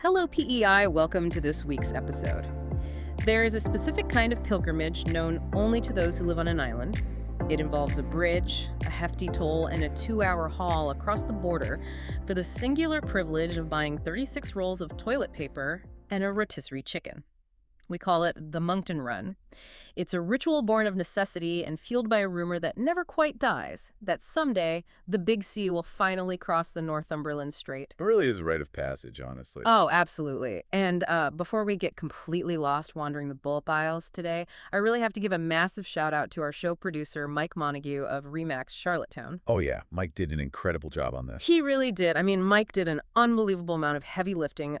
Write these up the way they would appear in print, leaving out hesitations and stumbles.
Hello, PEI. Welcome to this week's episode. There is a specific kind of pilgrimage known only to those who live on an island. It involves a bridge, a hefty toll, and a 2-hour haul across the border for the singular privilege of buying 36 rolls of toilet paper and a rotisserie chicken. We call it the Moncton Run. It's a ritual born of necessity and fueled by a rumor that never quite dies, that someday the Big C will finally cross the Northumberland Strait. It really is a rite of passage, honestly. Oh, absolutely. And before we get completely lost wandering the bullet aisles today, I really have to give a massive shout out to our show producer, Mike Montague of Remax Charlottetown. Oh yeah, Mike did an incredible job on this. He really did. I mean, Mike did an unbelievable amount of heavy lifting,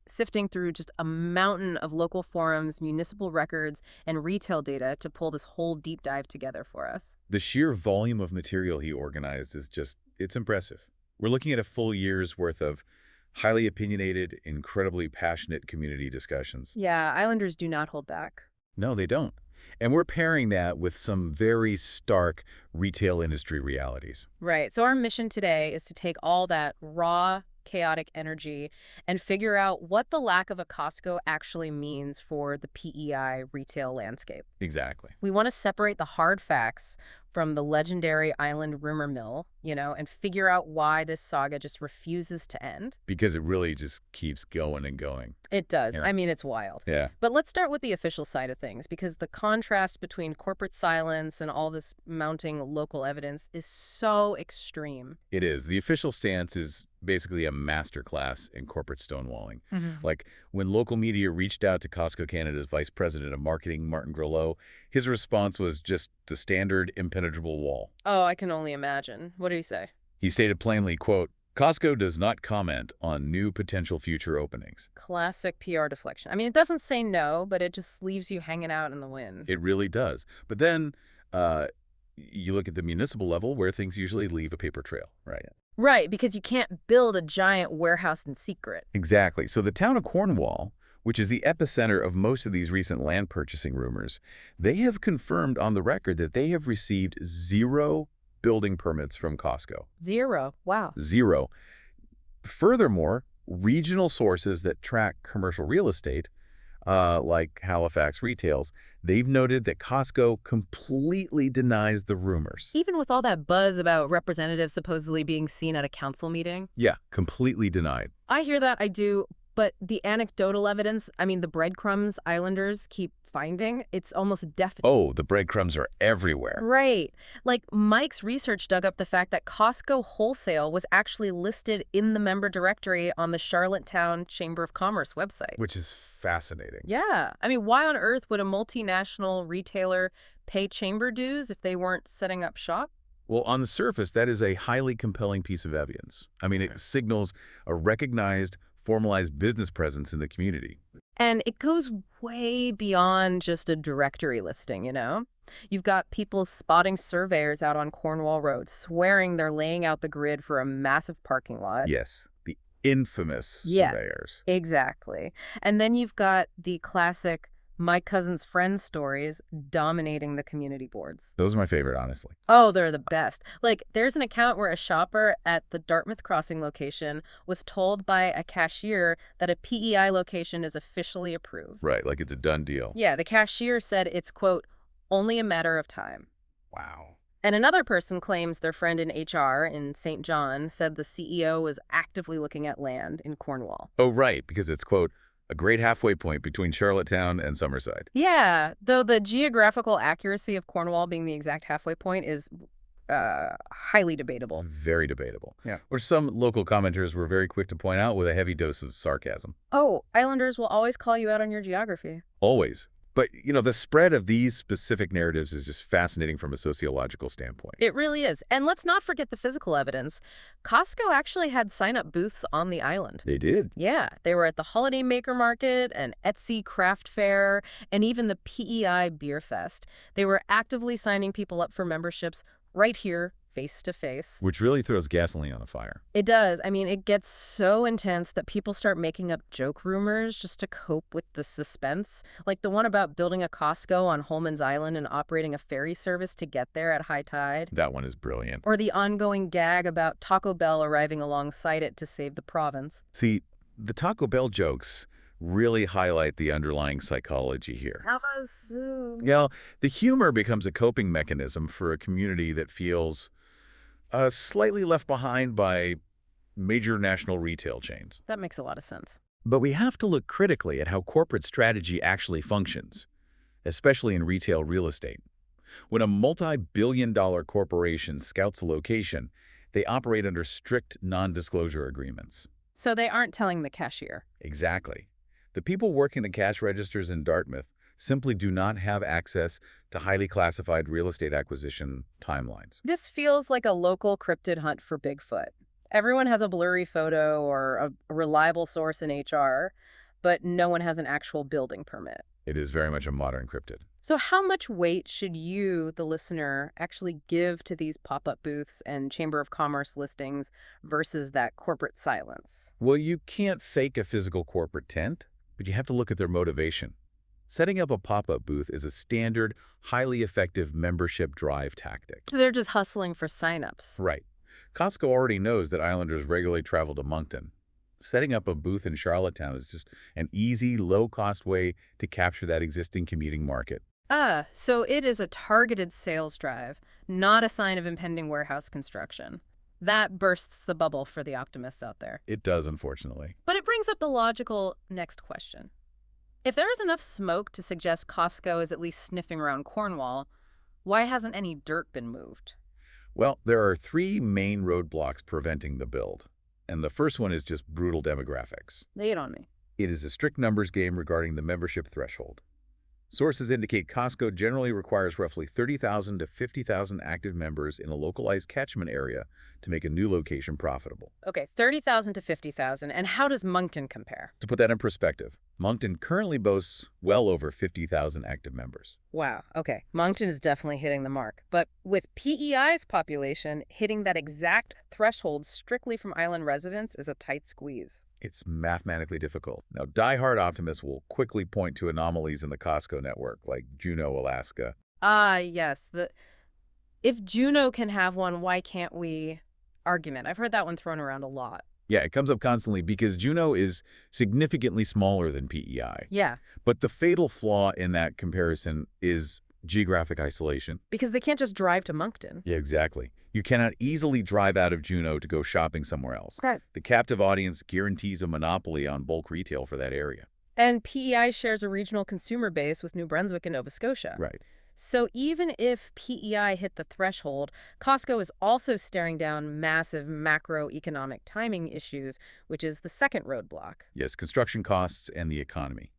sifting through just a mountain of local forums, municipal records, and retail data to pull this whole deep dive together for us. The sheer volume of material he organized is it's impressive. We're looking at a full year's worth of highly opinionated, incredibly passionate community discussions. Yeah, Islanders do not hold back. No, they don't. And we're pairing that with some very stark retail industry realities. Right. So our mission today is to take all that raw, chaotic energy and figure out what the lack of a Costco actually means for the PEI retail landscape. Exactly. We want to separate the hard facts from the legendary island rumor mill, and figure out why this saga just refuses to end. Because it really just keeps going and going. It does. Yeah. I mean, it's wild. Yeah. But let's start with the official side of things, because the contrast between corporate silence and all this mounting local evidence is so extreme. It is. The official stance is basically a masterclass in corporate stonewalling. Like, when local media reached out to Costco Canada's Vice President of Marketing, Martin Granola, his response was just the standard impenetrable wall. Oh, I can only imagine. What did he say? He stated plainly, quote, "Costco does not comment on new potential future openings." Classic PR deflection. I mean, it doesn't say no, but it just leaves you hanging out in the wind. It really does. But then you look at the municipal level where things usually leave a paper trail, right? Right, because you can't build a giant warehouse in secret. Exactly. So the town of Cornwall, which is the epicenter of most of these recent land purchasing rumors, they have confirmed on the record that they have received 0 building permits from Costco. 0. Wow. 0. Furthermore, regional sources that track commercial real estate, like Halifax Retails, they've noted that Costco completely denies the rumors. Even with all that buzz about representatives supposedly being seen at a council meeting? Yeah, completely denied. I hear that, I do. But the anecdotal evidence, I mean, the breadcrumbs Islanders keep finding, it's almost definite. Oh, the breadcrumbs are everywhere. Right. Like, Mike's research dug up the fact that Costco Wholesale was actually listed in the member directory on the Charlottetown Chamber of Commerce website. Which is fascinating. Yeah. I mean, why on earth would a multinational retailer pay chamber dues if they weren't setting up shop? Well, on the surface, that is a highly compelling piece of evidence. I mean, it signals a recognized, formalized business presence in the community. And it goes way beyond just a directory listing, You've got people spotting surveyors out on Cornwall Road, swearing they're laying out the grid for a massive parking lot. Yes, the infamous surveyors. Exactly. And then you've got the classic my cousin's friends stories dominating the community boards. Those are my favorite, honestly. Oh, they're the best. Like, there's an account where a shopper at the Dartmouth Crossing location was told by a cashier that a PEI location is officially approved. Right, like it's a done deal. Yeah, the cashier said it's, quote, only a matter of time. Wow. And another person claims their friend in HR in St. John said the CEO was actively looking at land in Cornwall. Oh, right, because it's, quote, a great halfway point between Charlottetown and Summerside. Yeah, though the geographical accuracy of Cornwall being the exact halfway point is highly debatable. It's very debatable. Yeah. Or some local commenters were very quick to point out with a heavy dose of sarcasm. Oh, Islanders will always call you out on your geography. Always. But, the spread of these specific narratives is just fascinating from a sociological standpoint. It really is. And let's not forget the physical evidence. Costco actually had sign-up booths on the island. They did. Yeah, they were at the Holiday Maker Market, an Etsy craft fair, and even the PEI Beer Fest. They were actively signing people up for memberships right here, face to face. Which really throws gasoline on the fire. It does. I mean, it gets so intense that people start making up joke rumors just to cope with the suspense. Like the one about building a Costco on Holman's Island and operating a ferry service to get there at high tide. That one is brilliant. Or the ongoing gag about Taco Bell arriving alongside it to save the province. See, The Taco Bell jokes really highlight the underlying psychology here. Tapas. You know, the humor becomes a coping mechanism for a community that feels slightly left behind by major national retail chains. That makes a lot of sense. But we have to look critically at how corporate strategy actually functions, especially in retail real estate. When a multi-billion-dollar corporation scouts a location, they operate under strict non-disclosure agreements. So they aren't telling the cashier. Exactly. The people working the cash registers in Dartmouth simply do not have access to highly classified real estate acquisition timelines. This feels like a local cryptid hunt for Bigfoot. Everyone has a blurry photo or a reliable source in HR, but no one has an actual building permit. It is very much a modern cryptid. So how much weight should you, the listener, actually give to these pop-up booths and Chamber of Commerce listings versus that corporate silence? Well, you can't fake a physical corporate tent, but you have to look at their motivation. Setting up a pop-up booth is a standard, highly effective membership drive tactic. So they're just hustling for signups. Right. Costco already knows that Islanders regularly travel to Moncton. Setting up a booth in Charlottetown is just an easy, low-cost way to capture that existing commuting market. So it is a targeted sales drive, not a sign of impending warehouse construction. That bursts the bubble for the optimists out there. It does, unfortunately. But it brings up the logical next question. If there is enough smoke to suggest Costco is at least sniffing around Cornwall, why hasn't any dirt been moved? Well, there are three main roadblocks preventing the build. And the first one is just brutal demographics. Lay it on me. It is a strict numbers game regarding the membership threshold. Sources indicate Costco generally requires roughly 30,000 to 50,000 active members in a localized catchment area to make a new location profitable. Okay, 30,000 to 50,000. And how does Moncton compare? To put that in perspective, Moncton currently boasts well over 50,000 active members. Wow, okay. Moncton is definitely hitting the mark. But with PEI's population, hitting that exact threshold strictly from island residents is a tight squeeze. It's mathematically difficult. Now, die-hard optimists will quickly point to anomalies in the Costco network, like Juneau, Alaska. Yes. If Juneau can have one, why can't we? Argument. I've heard that one thrown around a lot. Yeah, it comes up constantly because Juneau is significantly smaller than PEI. Yeah. But the fatal flaw in that comparison is geographic isolation. Because they can't just drive to Moncton. Yeah, exactly. You cannot easily drive out of Juneau to go shopping somewhere else. Okay. The captive audience guarantees a monopoly on bulk retail for that area. And PEI shares a regional consumer base with New Brunswick and Nova Scotia. Right. So even if PEI hit the threshold, Costco is also staring down massive macroeconomic timing issues, which is the second roadblock. Yes, construction costs and the economy.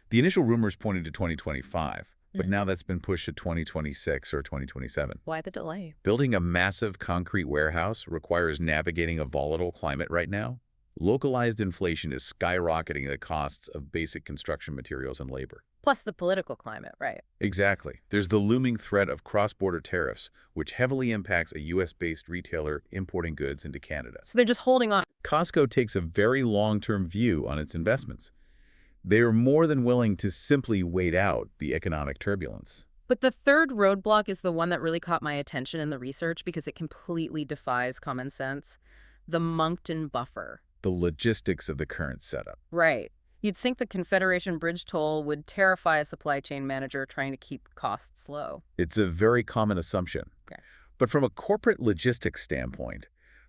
The initial rumors pointed to 2025, but now that's been pushed to 2026 or 2027. Why the delay? Building a massive concrete warehouse requires navigating a volatile climate right now. Localized inflation is skyrocketing the costs of basic construction materials and labor. Plus the political climate, right? Exactly. There's the looming threat of cross-border tariffs, which heavily impacts a U.S.-based retailer importing goods into Canada. So they're just holding on. Costco takes a very long-term view on its investments. They are more than willing to simply wait out the economic turbulence. But the third roadblock is the one that really caught my attention in the research because it completely defies common sense. The Moncton buffer. The logistics of the current setup. Right. You'd think the Confederation Bridge toll would terrify a supply chain manager trying to keep costs low. It's a very common assumption. Okay. But from a corporate logistics standpoint,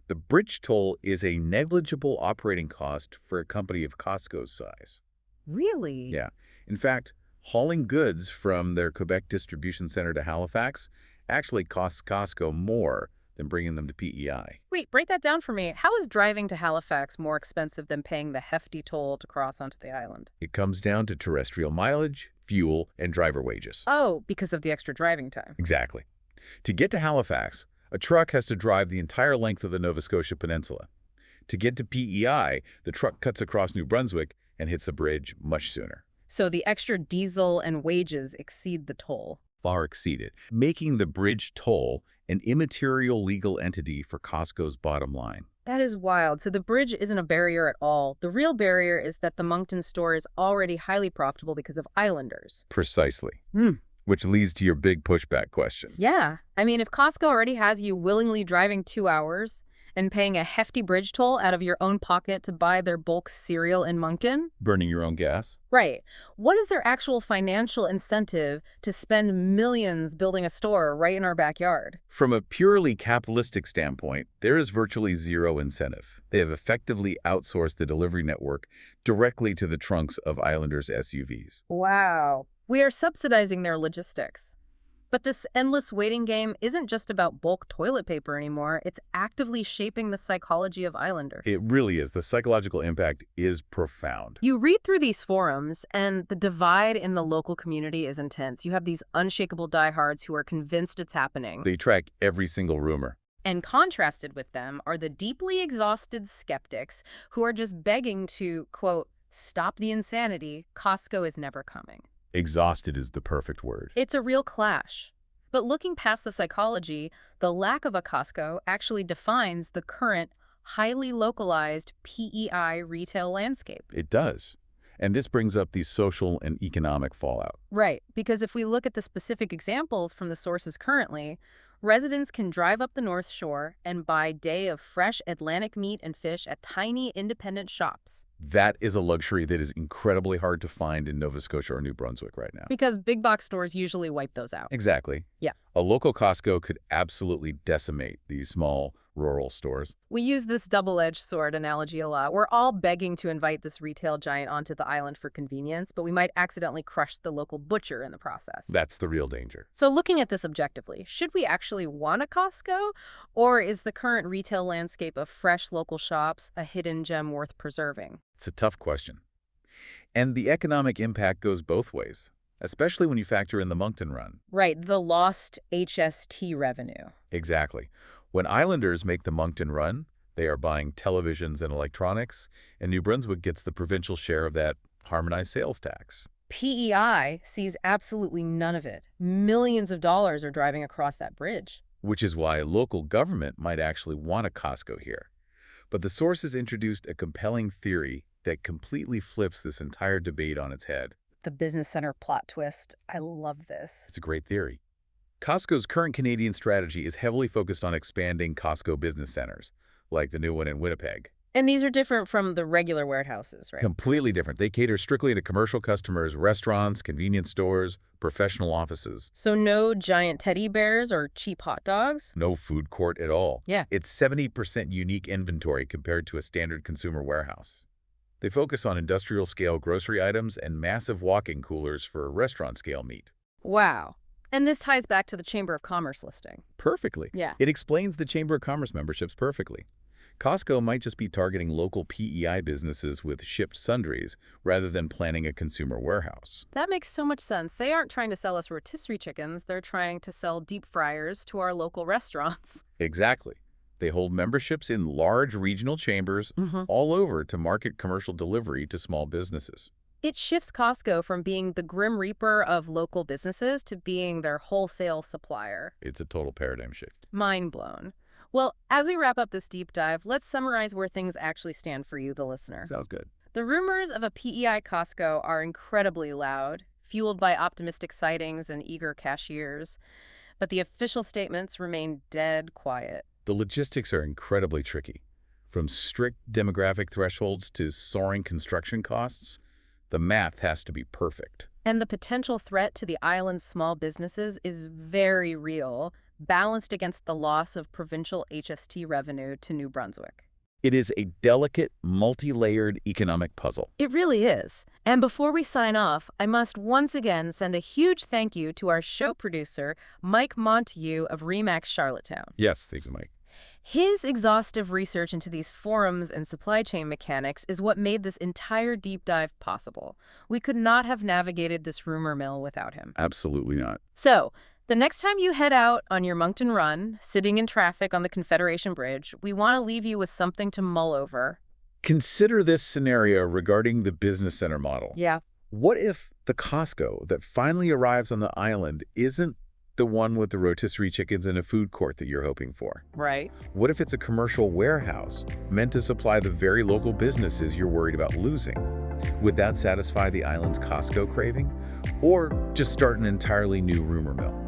the bridge toll is a negligible operating cost for a company of Costco's size. Really? Yeah. In fact, hauling goods from their Quebec distribution center to Halifax actually costs Costco more than bringing them to PEI. Wait, break that down for me. How is driving to Halifax more expensive than paying the hefty toll to cross onto the island? It comes down to terrestrial mileage, fuel, and driver wages. Oh, because of the extra driving time. Exactly. To get to Halifax, a truck has to drive the entire length of the Nova Scotia Peninsula. To get to PEI, the truck cuts across New Brunswick and hits the bridge much sooner. So the extra diesel and wages exceed the toll. Far exceeded, making the bridge toll an immaterial legal entity for Costco's bottom line. That is wild. So the bridge isn't a barrier at all. The real barrier is that the Moncton store is already highly profitable because of islanders. Precisely. Which leads to your big pushback question. Yeah. I mean, if Costco already has you willingly driving 2 hours, and paying a hefty bridge toll out of your own pocket to buy their bulk cereal in Moncton? Burning your own gas? Right. What is their actual financial incentive to spend millions building a store right in our backyard? From a purely capitalistic standpoint, there is virtually zero incentive. They have effectively outsourced the delivery network directly to the trunks of Islanders' SUVs. Wow. We are subsidizing their logistics. But this endless waiting game isn't just about bulk toilet paper anymore. It's actively shaping the psychology of Islanders. It really is. The psychological impact is profound. You read through these forums, and the divide in the local community is intense. You have these unshakable diehards who are convinced it's happening. They track every single rumor. And contrasted with them are the deeply exhausted skeptics who are just begging to, quote, stop the insanity. Costco is never coming. Exhausted is the perfect word. It's a real clash. But looking past the psychology, the lack of a Costco actually defines the current, highly localized PEI retail landscape. It does. And this brings up the social and economic fallout. Right, because if we look at the specific examples from the sources currently, residents can drive up the North Shore and buy day of fresh Atlantic meat and fish at tiny independent shops. That is a luxury that is incredibly hard to find in Nova Scotia or New Brunswick right now. Because big box stores usually wipe those out. Exactly. Yeah. A local Costco could absolutely decimate these small rural stores. We use this double-edged sword analogy a lot. We're all begging to invite this retail giant onto the island for convenience, but we might accidentally crush the local butcher in the process. That's the real danger. So looking at this objectively, should we actually want a Costco? Or is the current retail landscape of fresh local shops a hidden gem worth preserving? It's a tough question. And the economic impact goes both ways, especially when you factor in the Moncton Run. Right, the lost HST revenue. Exactly. When Islanders make the Moncton Run, they are buying televisions and electronics, and New Brunswick gets the provincial share of that harmonized sales tax. PEI sees absolutely none of it. Millions of dollars are driving across that bridge. Which is why local government might actually want a Costco here. But the sources introduced a compelling theory that completely flips this entire debate on its head. The business center plot twist. I love this. It's a great theory. Costco's current Canadian strategy is heavily focused on expanding Costco business centers, like the new one in Winnipeg. And these are different from the regular warehouses, right? Completely different. They cater strictly to commercial customers, restaurants, convenience stores, professional offices. So no giant teddy bears or cheap hot dogs? No food court at all. Yeah. It's 70% unique inventory compared to a standard consumer warehouse. They focus on industrial-scale grocery items and massive walk-in coolers for restaurant-scale meat. Wow. And this ties back to the Chamber of Commerce listing. Perfectly. Yeah. It explains the Chamber of Commerce memberships perfectly. Costco might just be targeting local PEI businesses with shipped sundries rather than planning a consumer warehouse. That makes so much sense. They aren't trying to sell us rotisserie chickens. They're trying to sell deep fryers to our local restaurants. Exactly. They hold memberships in large regional chambers all over to market commercial delivery to small businesses. It shifts Costco from being the grim reaper of local businesses to being their wholesale supplier. It's a total paradigm shift. Mind blown. Well, as we wrap up this deep dive, let's summarize where things actually stand for you, the listener. Sounds good. The rumors of a PEI Costco are incredibly loud, fueled by optimistic sightings and eager cashiers. But the official statements remain dead quiet. The logistics are incredibly tricky. From strict demographic thresholds to soaring construction costs, the math has to be perfect. And the potential threat to the island's small businesses is very real, balanced against the loss of provincial HST revenue to New Brunswick. It is a delicate, multi-layered economic puzzle. It really is. And before we sign off, I must once again send a huge thank you to our show producer, Mike Montague of Remax Charlottetown. Yes, thank you, Mike. His exhaustive research into these forums and supply chain mechanics is what made this entire deep dive possible. We could not have navigated this rumor mill without him. Absolutely not. So, the next time you head out on your Moncton Run, sitting in traffic on the Confederation Bridge, we want to leave you with something to mull over. Consider this scenario regarding the business center model. Yeah. What if the Costco that finally arrives on the island isn't the one with the rotisserie chickens and a food court that you're hoping for? Right. What if it's a commercial warehouse meant to supply the very local businesses you're worried about losing? Would that satisfy the island's Costco craving? Or just start an entirely new rumor mill?